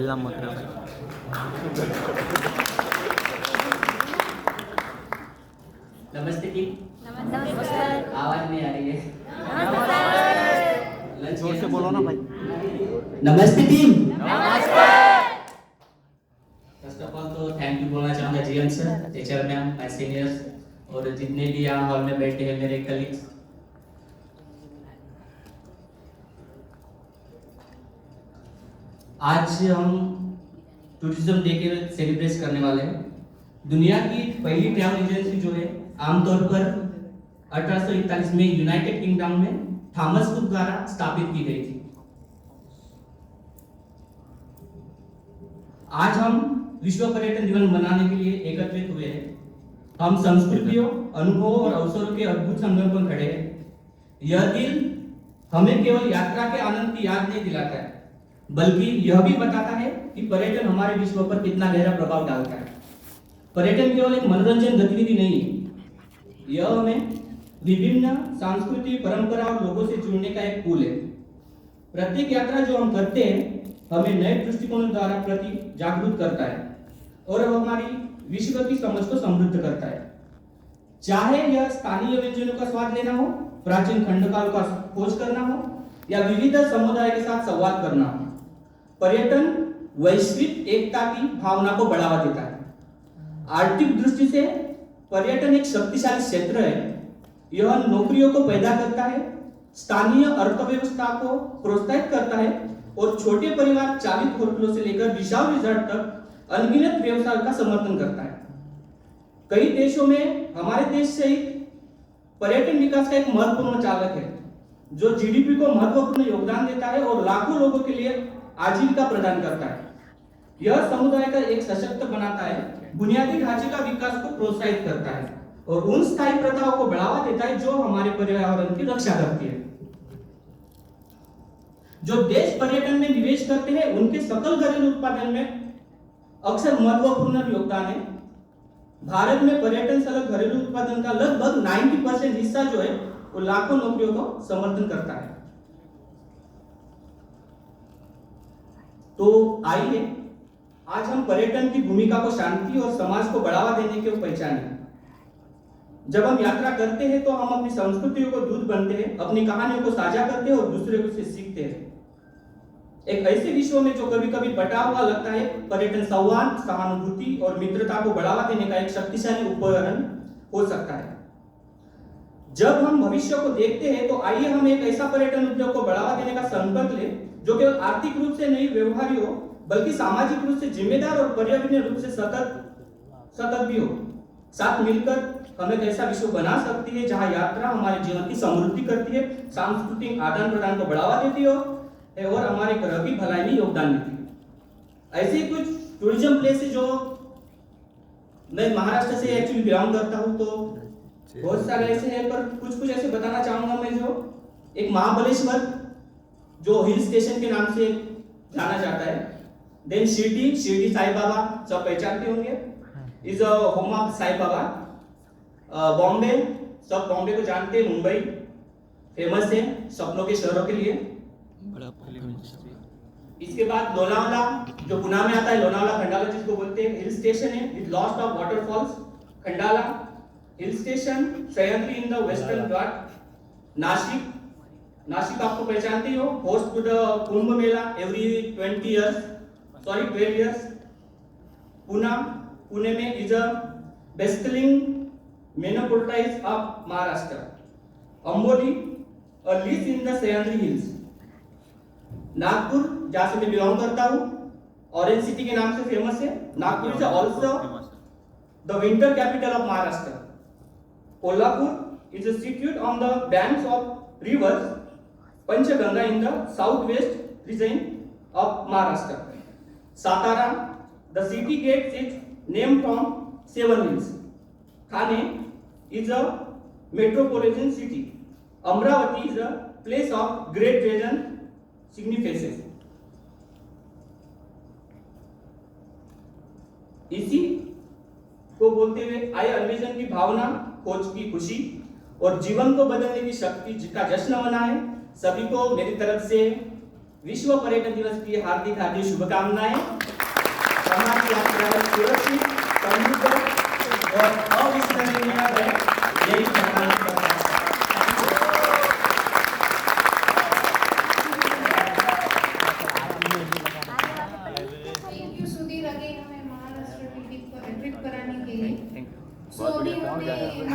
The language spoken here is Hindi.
बदनाम मत करो भाई। नमस्ते टीम। नमस्कार। आवाज नहीं आ रही है। नमस्कार। लंच जोर से किया? बोलो ना भाई। नमस्ते टीम। नमस्कार। फर्स्ट ऑफ ऑल तो थैंक यू बोलना चाहूँगा GM sir, teacher ma'am, my seniors और जितने भी यहाँ हॉल में बैठे हैं मेरे कलीग्स। आज हम टूरिज्म डे के सेलिब्रेट करने वाले हैं। दुनिया की पहली ट्रैवल एजेंसी जो है आमतौर पर 1841 में यूनाइटेड किंगडम में थॉमस कुक द्वारा स्थापित की गई थी। आज हम विश्व पर्यटन दिवस मनाने के लिए एकत्रित हुए हैं। हम संस्कृतियों, अनुभवों और अवसरों के अद्भुत संगम पर खड़े हैं। यह दिन हमें केवल यात्रा के आनंद की याद नहीं दिलाता है, बल्कि यह भी बताता है कि पर्यटन हमारे विश्व पर कितना गहरा प्रभाव डालता है। पर्यटन केवल एक मनोरंजन गतिविधि नहीं है, यह हमें विभिन्न सांस्कृतिक परंपरा और लोगों से जुड़ने का एक पुल है। प्रत्येक यात्रा जो हम करते हैं हमें नए दृष्टिकोण द्वारा प्रति जागरूक करता है और हमारी विश्व की समझ को समृद्ध करता है। चाहे यह स्थानीय व्यंजनों का स्वाद लेना हो, प्राचीन खंडकाल का खोज करना हो या विविध समुदाय के साथ संवाद करना हो, पर्यटन वैश्विक एकता की भावना को बढ़ावा देता है। आर्थिक दृष्टि से पर्यटन एक शक्तिशाली क्षेत्र है। यह नौकरियों को पैदा करता है, स्थानीय अर्थव्यवस्था को प्रोत्साहित करता है और छोटे परिवार चालित होटलों से लेकर विशाल रिजॉर्ट तक अनगिनत व्यवसाय का समर्थन करता है। कई देशों में हमारे देश से पर्यटन विकास का एक महत्वपूर्ण चालक है, जो जीडीपी को महत्वपूर्ण योगदान देता है और लाखों लोगों के लिए आजीविका प्रदान करता है। यह समुदाय का एक सशक्त बनाता है, बुनियादी ढांचे का विकास को प्रोत्साहित करता है और उन स्थायी प्रथाओं को बढ़ावा देता है जो हमारे पर्यावरण की रक्षा करती है। जो देश पर्यटन में निवेश करते हैं उनके सकल घरेलू उत्पादन में अक्सर महत्वपूर्ण योगदान है। भारत में पर्यटन सकल घरेलू उत्पादन का लगभग 90% हिस्सा जो है वो लाखों नौकरियों को समर्थन करता है। तो आइए आज हम पर्यटन की भूमिका को शांति और समाज को बढ़ावा देने के पहचाने। जब हम यात्रा करते हैं तो हम अपनी संस्कृतियों को दूध बनते हैं, अपनी कहानियों को साझा करते हैं और दूसरे को से सीखते हैं। एक ऐसे विश्व में जो कभी कभी बटा हुआ लगता है, पर्यटन संवाद, सहानुभूति और मित्रता को बढ़ावा देने का एक शक्तिशाली उपकरण हो सकता है। जब हम भविष्य को देखते हैं तो आइए हम एक ऐसा पर्यटन उद्योग को बढ़ावा देने का संकल्प लें जो केवल आर्थिक रूप से नहीं व्यवहारिक हो, बल्कि सामाजिक रूप से जिम्मेदार और पर्यावरणीय रूप से सतत भी हो। साथ मिलकर हम एक ऐसा विश्व बना सकती है जहां यात्रा हमारे जीवन की समृद्धि करती है, सांस्कृतिक आदान प्रदान को बढ़ावा देती है और हमारे ग्रह की भलाई में योगदान देती है। ऐसे कुछ टूरिज्म प्लेस है जो मैं महाराष्ट्र से एक्चुअली बिलोंग करता हूं, तो बहुत सारे ऐसे हैं, पर कुछ ऐसे बताना चाहूंगा मैं। जो एक महाबलेश्वर जो हिल स्टेशन के नाम से जाना जाता है, देन शिरडी साई बाबा सब पहचानते होंगे, is a home of Sai Baba. Bombay सब बॉम्बे को जानते हैं, मुंबई फेमस है सपनों के शहरों के लिए। इसके बाद लोनावाला जो पुणे में आता है, लोनावाला खंडाला जिसको बोलते हैं, हिल स्टेशन है with lot of waterfalls. Khandala hill station, Sahyadri in the western Ghat. Nashik आपको पहचानते हो, host to the Kumbh Mela every 12 years। Pune में is a bustling metropolis of Maharashtra. Amboli a lease in the Sahyadri hills. Nagpur जहां से मैं बिलोंग करता हूं, ऑरेंज सिटी के नाम से फेमस है। Nagpur is also the winter capital of Maharashtra. Kolhapur is situated on the banks of rivers Panchganga in the south west region of Maharashtra. Satara the city gate is name from 7 hills। Thane is a metropolitan city. Amravati is a place of great ट्रेजन सिग्निफिकेंस। इसी को बोलते हुए आए अन्वेषण की भावना, खोज की खुशी और जीवन को बदलने की शक्ति का जश्न मनाएं। सभी को मेरी तरफ से विश्व पर्यटन दिवस की हार्दिक हार्दिक शुभकामनाएं। हमारी यात्रा सुरक्षित, समृद्ध